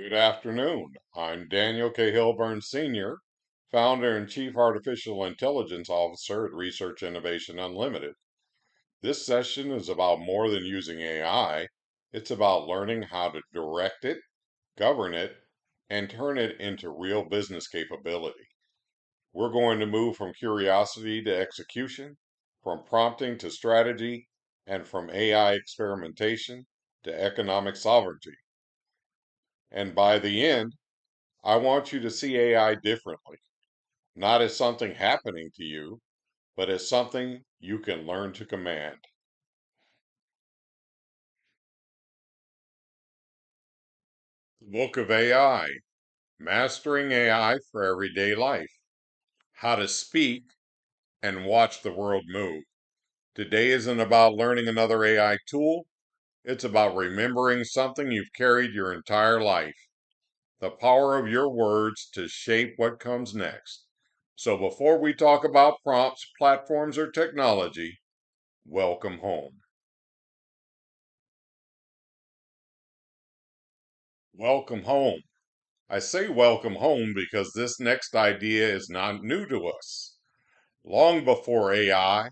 Good afternoon. I'm Daniel K. Hilburn Sr., founder and Chief Artificial Intelligence Officer at Research Innovation Unlimited. This session is about more than using AI. It's about learning how to direct it, govern it, and turn it into real business capability. We're going to move from curiosity to execution, from prompting to strategy, and from AI experimentation to economic sovereignty. And by the end, I want you to see AI differently, not as something happening to you, but as something you can learn to command. The Book of AI, Mastering AI for Everyday Life, How to Speak and Watch the World Move. Today isn't about learning another AI tool, it's about remembering something you've carried your entire life, the power of your words to shape what comes next. So before we talk about prompts, platforms, or technology, welcome home. Welcome home. I say welcome home because this next idea is not new to us. Long before AI,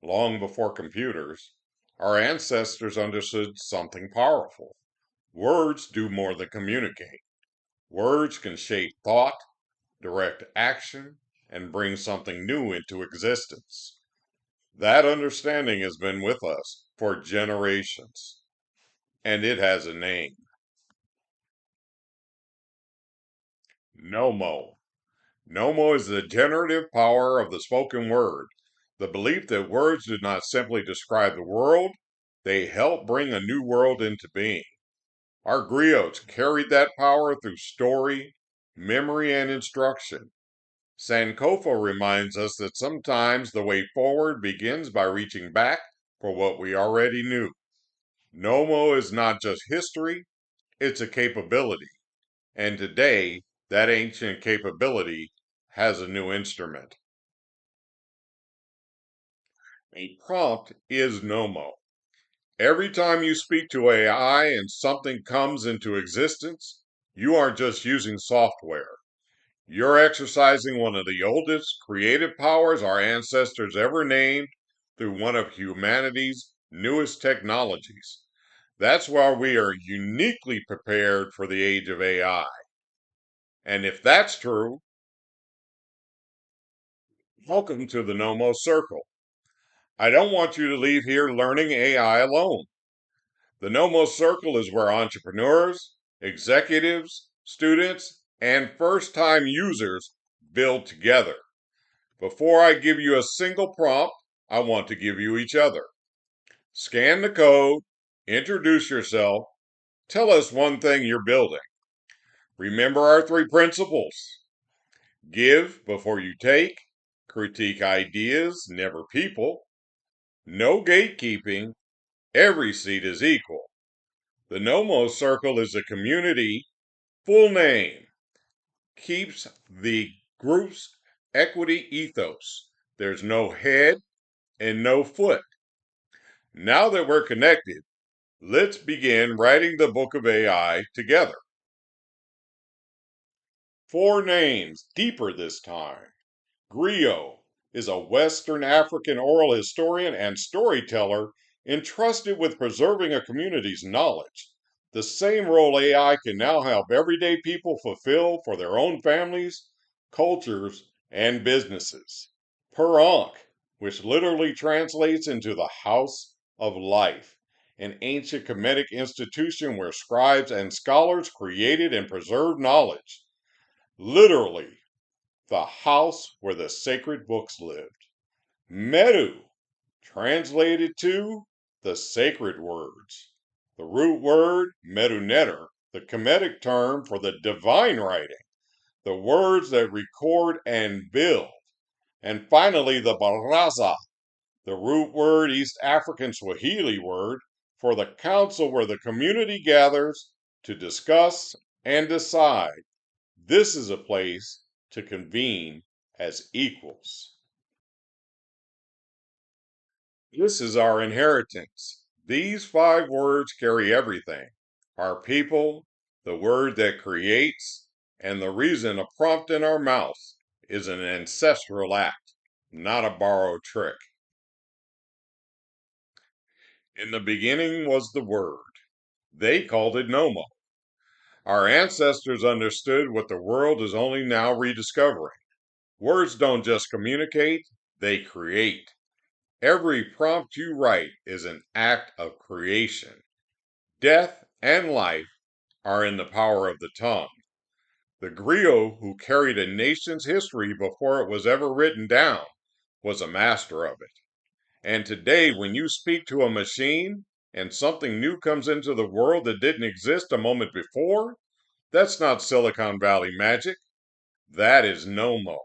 long before computers, our ancestors understood something powerful. Words do more than communicate. Words can shape thought, direct action, and bring something new into existence. That understanding has been with us for generations, and it has a name. Nomo. Nomo is the generative power of the spoken word, the belief that words do not simply describe the world, they help bring a new world into being. Our griots carried that power through story, memory, and instruction. Sankofa reminds us that sometimes the way forward begins by reaching back for what we already knew. Nomo is not just history, it's a capability. And today, that ancient capability has a new instrument. A prompt is Nomo. Every time you speak to AI and something comes into existence, you aren't just using software. You're exercising one of the oldest creative powers our ancestors ever named through one of humanity's newest technologies. That's why we are uniquely prepared for the age of AI. And if that's true, welcome to the Nomo Circle. I don't want you to leave here learning AI alone. The Nomo Circle is where entrepreneurs, executives, students, and first time users build together. Before I give you a single prompt, I want to give you each other. Scan the code, introduce yourself, tell us one thing you're building. Remember our three principles: give before you take, critique ideas, never people, no gatekeeping, every seat is equal. The Nomo Circle is a community, full name, keeps the group's equity ethos. There's no head and no foot. Now that we're connected, let's begin writing the book of AI together. 4 names, deeper this time. Griot is a Western African oral historian and storyteller entrusted with preserving a community's knowledge, the same role AI can now help everyday people fulfill for their own families, cultures, and businesses. Per which literally translates into the House of Life, an ancient Kemetic institution where scribes and scholars created and preserved knowledge. Literally, the house where the sacred books lived. Meru, translated to the sacred words. The root word, meruneter, the Kemetic term for the divine writing, the words that record and build. And finally, the baraza, the root word East African Swahili word for the council where the community gathers to discuss and decide. This is a place to convene as equals. This is our inheritance. These 5 words carry everything: our people, the word that creates, and the reason a prompt in our mouth is an ancestral act, not a borrowed trick. In the beginning was the Word. They called it Nomo. Our ancestors understood what the world is only now rediscovering. Words don't just communicate, they create. Every prompt you write is an act of creation. Death and life are in the power of the tongue. The griot who carried a nation's history before it was ever written down was a master of it. And today, when you speak to a machine and something new comes into the world that didn't exist a moment before, that's not Silicon Valley magic. That is Nomo.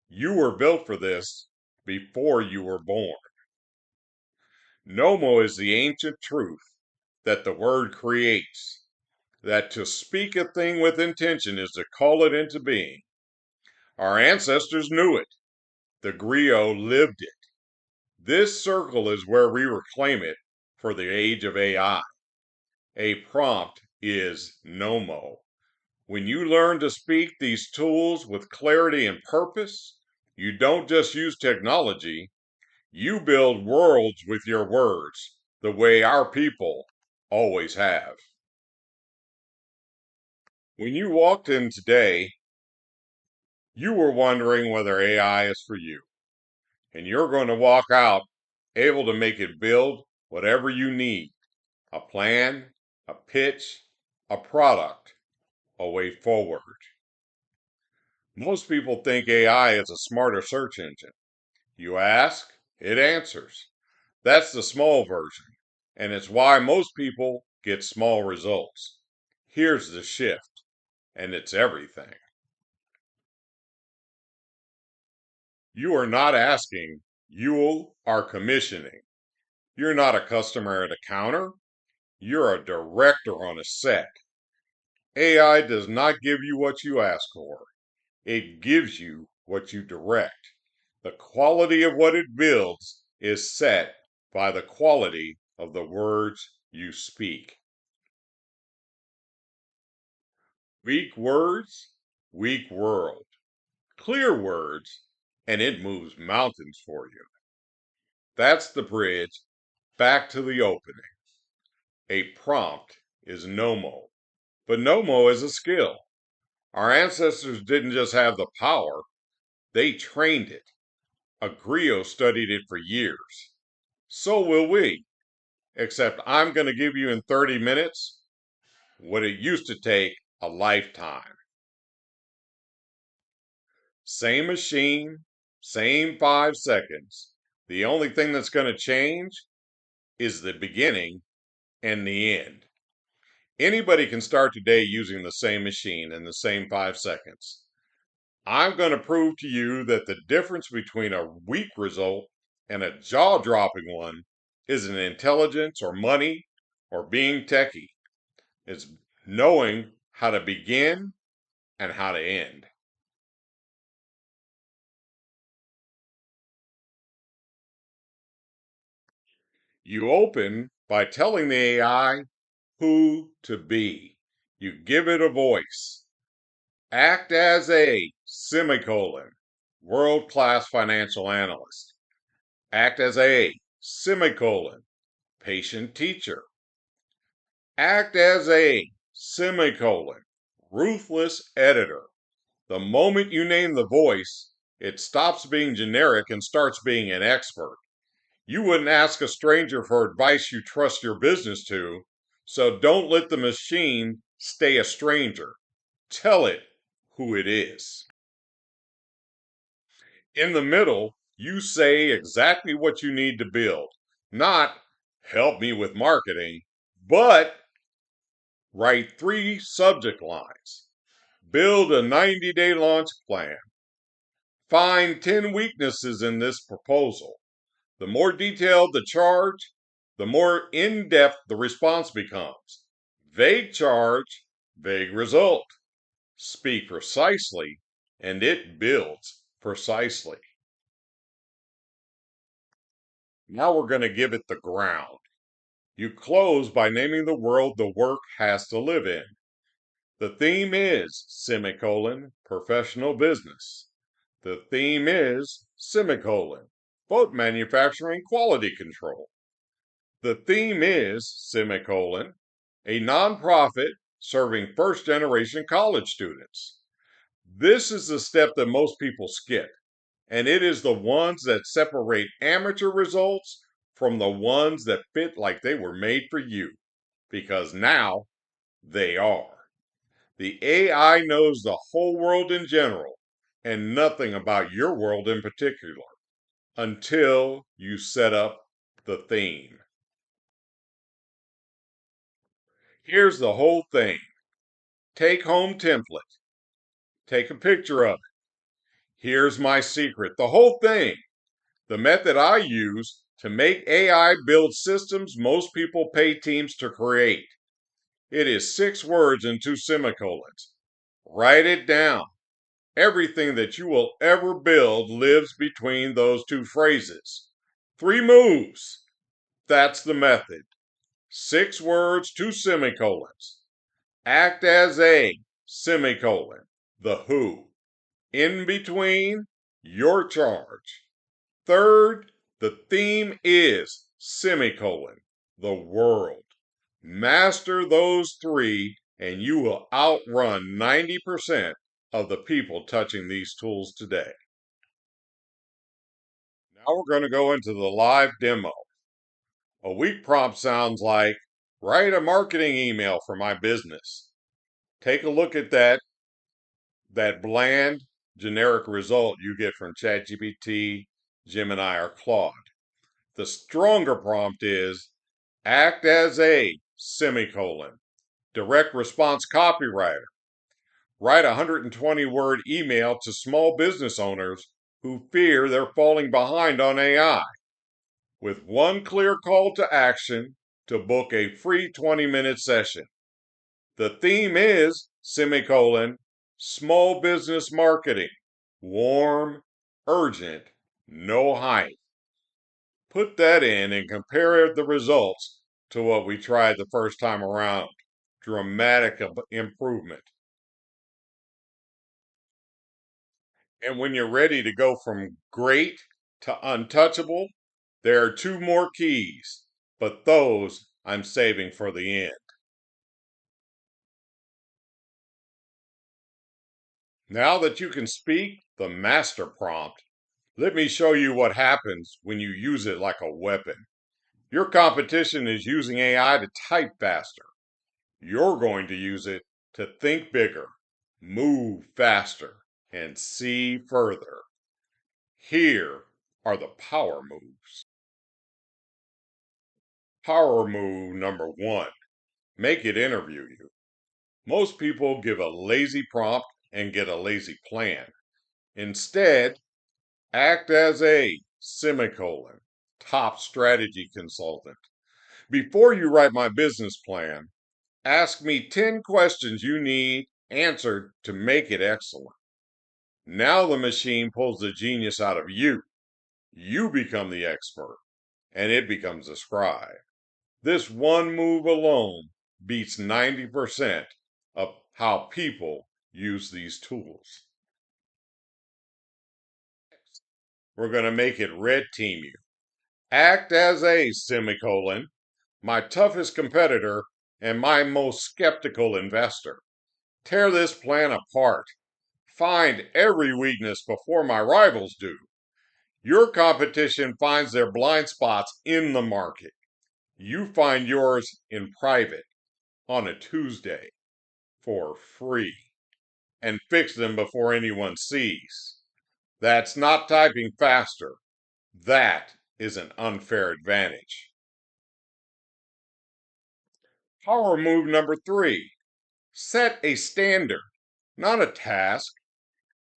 You were built for this before you were born. Nomo is the ancient truth that the word creates, that to speak a thing with intention is to call it into being. Our ancestors knew it. The griot lived it. This circle is where we reclaim it for the age of AI. A prompt is Nomo. When you learn to speak these tools with clarity and purpose, you don't just use technology, you build worlds with your words, the way our people always have. When you walked in today, you were wondering whether AI is for you, and you're going to walk out able to make it build whatever you need: a plan, a pitch, a product, a way forward. Most people think AI is a smarter search engine. You ask, it answers. That's the small version, and it's why most people get small results. Here's the shift, and it's everything. You are not asking, you are commissioning. You're not a customer at a counter, you're a director on a set. AI does not give you what you ask for, it gives you what you direct. The quality of what it builds is set by the quality of the words you speak. Weak words, weak world. Clear words, and it moves mountains for you. That's the bridge back to the opening. A prompt is Nomo, but Nomo is a skill. Our ancestors didn't just have the power, they trained it. A griot studied it for years. So will we, except I'm going to give you in 30 minutes what it used to take a lifetime. Same machine, same 5 seconds. The only thing that's going to change is the beginning and the end. Anybody can start today using the same machine in the same 5 seconds. I'm going to prove to you that the difference between a weak result and a jaw dropping one isn't intelligence or money or being techie. It's knowing how to begin and how to end. You open by telling the AI who to be. You give it a voice. Act as a semicolon, world-class financial analyst. Act as a semicolon, patient teacher. Act as a semicolon, ruthless editor. The moment you name the voice, it stops being generic and starts being an expert. You wouldn't ask a stranger for advice you trust your business to, so don't let the machine stay a stranger. Tell it who it is. In the middle, you say exactly what you need to build. Not help me with marketing, but write 3 subject lines. Build a 90-day launch plan. Find 10 weaknesses in this proposal. The more detailed the charge, the more in depth the response becomes. Vague charge, vague result. Speak precisely, and it builds precisely. Now we're going to give it the ground. You close by naming the world the work has to live in. The theme is semicolon professional business. The theme is semicolon boat manufacturing quality control. The theme is semicolon a nonprofit serving first generation college students. This is the step that most people skip, and it is the ones that separate amateur results from the ones that fit like they were made for you, because now they are. The AI knows the whole world in general and nothing about your world in particular until you set up the theme. Here's the whole thing. Take home template. Take a picture of it. Here's my secret. The whole thing. The method I use to make AI build systems most people pay teams to create. It is 6 words and 2 semicolons. Write it down. Everything that you will ever build lives between those 2 phrases. 3 moves. That's the method. 6 words, 2 semicolons. Act as a semicolon. The who. In between, your charge. Third, the theme is semicolon. The world. Master those 3 and you will outrun 90% of the people touching these tools today. Now we're going to go into the live demo. A weak prompt sounds like, write a marketing email for my business. Take a look at that bland, generic result you get from ChatGPT, Gemini, or Claude. The stronger prompt is, act as a semicolon, direct response copywriter. Write a 120-word email to small business owners who fear they're falling behind on AI, with one clear call to action to book a free 20-minute session. The theme is, semicolon, small business marketing, warm, urgent, no hype. Put that in and compare the results to what we tried the first time around. Dramatic improvement. And when you're ready to go from great to untouchable, there are 2 more keys, but those I'm saving for the end. Now that you can speak the master prompt, let me show you what happens when you use it like a weapon. Your competition is using AI to type faster. You're going to use it to think bigger, move faster, and see further. Here are the power moves. Power move number 1. Make it interview you. Most people give a lazy prompt and get a lazy plan. Instead, act as a semicolon, top strategy consultant. Before you write my business plan, ask me 10 questions you need answered to make it excellent. Now the machine pulls the genius out of you. You become the expert, and it becomes a scribe. This one move alone beats 90% of how people use these tools. We're going to make it red team you. Act as a semicolon, my toughest competitor and my most skeptical investor. Tear this plan apart. Find every weakness before my rivals do. Your competition finds their blind spots in the market. You find yours in private on a Tuesday for free and fix them before anyone sees. That's not typing faster. That is an unfair advantage. Power move number 3. Set a standard, not a task.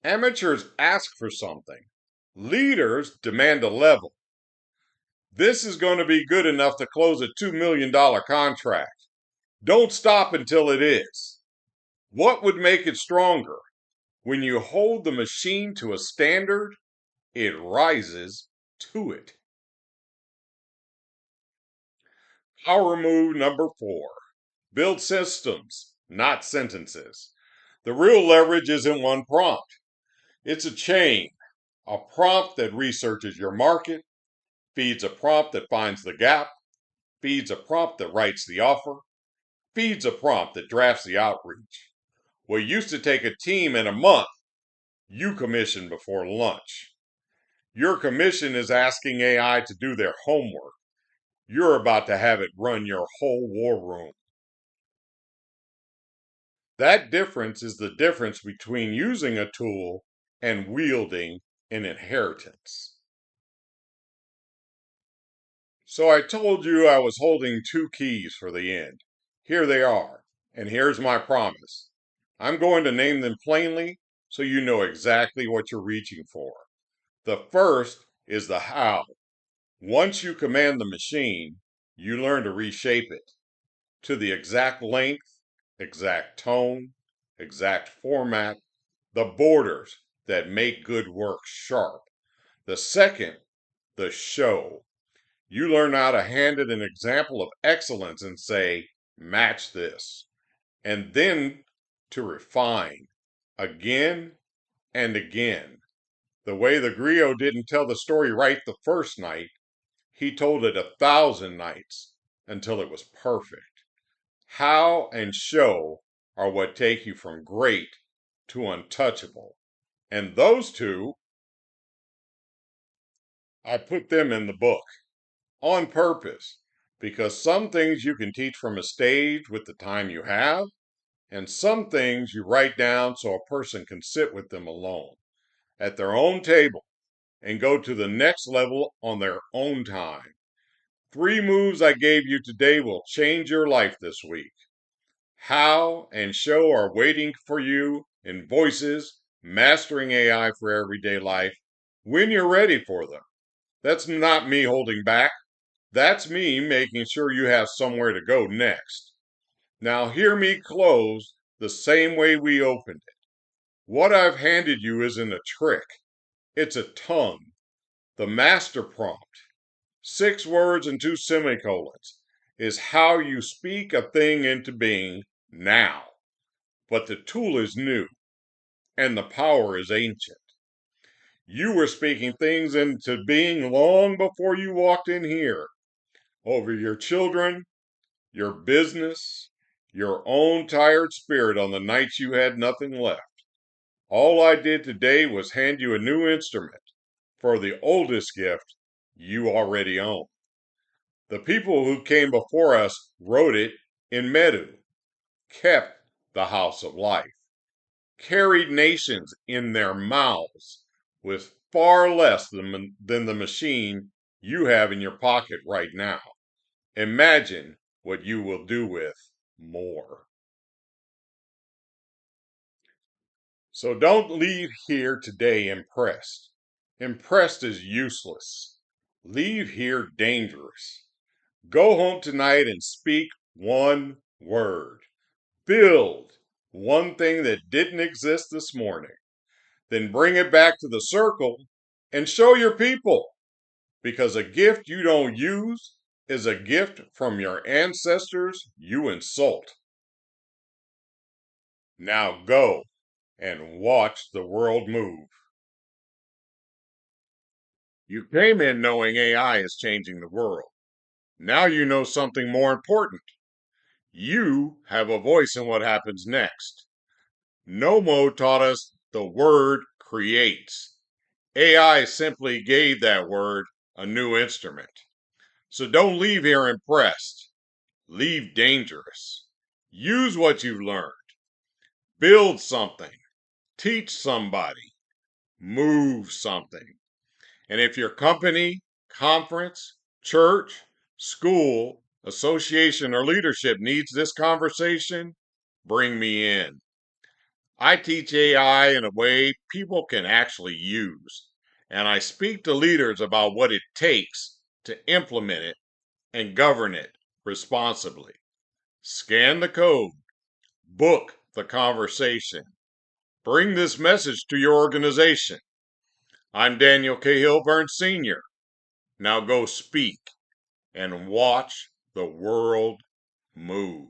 Amateurs ask for something. Leaders demand a level. This is going to be good enough to close a $2 million contract. Don't stop until it is. What would make it stronger? When you hold the machine to a standard, it rises to it. Power move number 4. Build systems, not sentences. The real leverage isn't one prompt. It's a chain. A prompt that researches your market, feeds a prompt that finds the gap, feeds a prompt that writes the offer, feeds a prompt that drafts the outreach. What used to take a team in a month, you commission before lunch. Your commission is asking AI to do their homework. You're about to have it run your whole war room. That difference is the difference between using a tool and wielding an inheritance. So I told you I was holding two keys for the end. Here they are, and here's my promise. I'm going to name them plainly so you know exactly what you're reaching for. The first is the how. Once you command the machine, you learn to reshape it to the exact length, exact tone, exact format, the borders that make good work sharp. The second, the show. You learn how to hand it an example of excellence and say, match this. And then to refine again and again. The way the griot didn't tell the story right the first night, he told it 1,000 nights until it was perfect. How and show are what take you from great to untouchable. And those two, I put them in the book on purpose because some things you can teach from a stage with the time you have, and some things you write down so a person can sit with them alone at their own table and go to the next level on their own time. 3 moves I gave you today will change your life this week. How and show are waiting for you in Voices, Mastering AI for Everyday Life when you're ready for them. That's not me holding back. That's me making sure you have somewhere to go next. Now hear me close the same way we opened it. What I've handed you isn't a trick. It's a tongue. The master prompt, 6 words and 2 semicolons, is how you speak a thing into being now. But the tool is new, and the power is ancient. You were speaking things into being long before you walked in here, over your children, your business, your own tired spirit on the nights you had nothing left. All I did today was hand you a new instrument for the oldest gift you already own. The people who came before us wrote it in Medu, kept the house of life, carried nations in their mouths with far less than the machine you have in your pocket right now. Imagine what you will do with more. So don't leave here today impressed. Impressed is useless. Leave here dangerous. Go home tonight and speak one word. Build one thing that didn't exist this morning. Then bring it back to the circle and show your people. Because a gift you don't use is a gift from your ancestors you insult. Now go and watch the world move. You came in knowing AI is changing the world. Now you know something more important. You have a voice in what happens next. Nomo taught us the word creates. AI simply gave that word a new instrument. So don't leave here impressed. Leave dangerous. Use what you've learned. Build something. Teach somebody. Move something. And if your company, conference, church, school, association, or leadership needs this conversation, bring me in. I teach AI in a way people can actually use, and I speak to leaders about what it takes to implement it and govern it responsibly. Scan the code, book the conversation, bring this message to your organization. I'm Daniel K. Hilburn Sr. Now go speak and watch the world move.